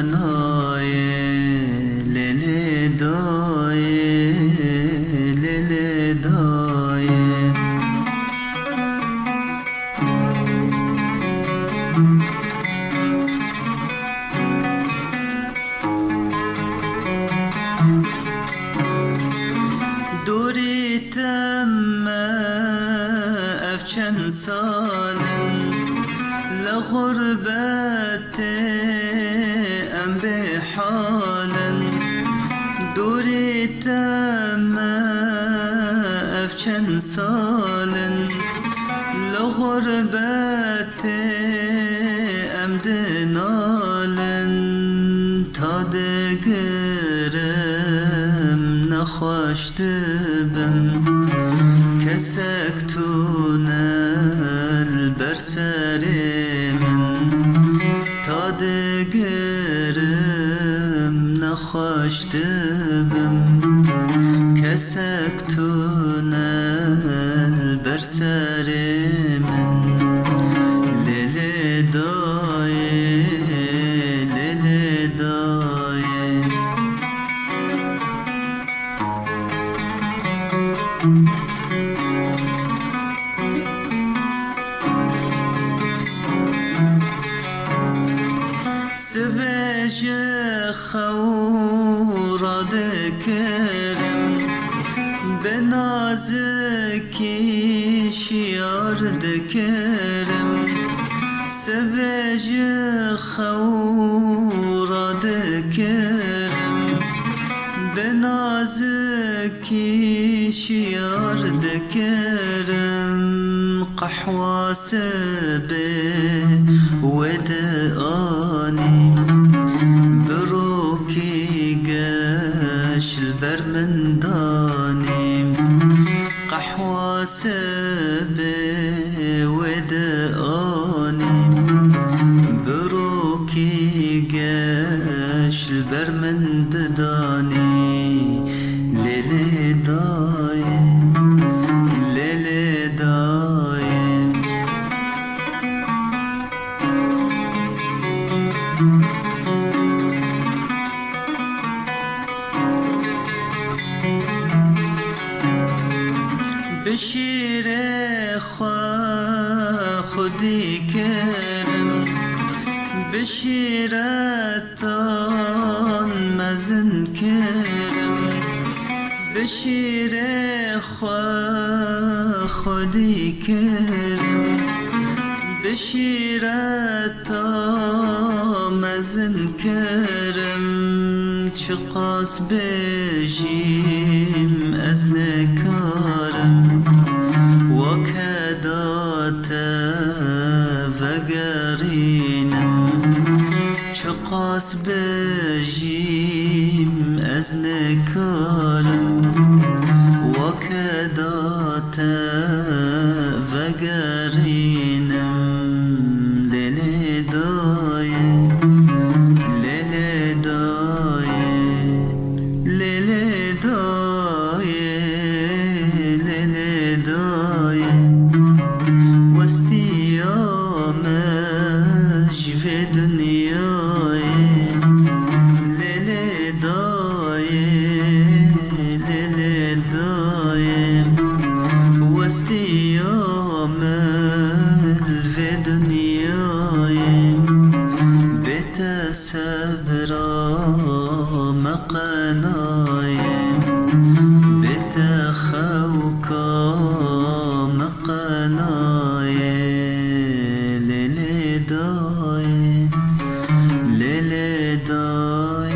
قنای لیل دای لیل دای دوری تم افچن سال لغربت ام بحالا دوری تم افچن سال لغربت ام دنالا تا دگرم نخواشت بم کسک تونل بر سر من تا دگرم نخواشت بم کسک تونل بر سر من لیل دای لیل دای سبج خوراد کرم به نازکی شیار دکرم سبج خوراد کرم به نازکی شیار دکرم قحوه سبه وداني بروكي قاش البرمنداني قحوة سبي وداني بروكي قاش البرمنداني ليلي داي ليلي داي بشیر خودی کرم بشیرتان مزن کرم بشیر خودی کرم بشیرتان مزن کرم چقاس بجیم از نکارم وكدات فقرينم چقاس بجيم از نکارم وكدات فقرينم لیل دای لیل دای لیل دای لیل دای واستیامش في دنیای لیل دای لیل دای واستیامش في دنیای بتصبر مقنای بتخوك مقنای لیل دای لیل دای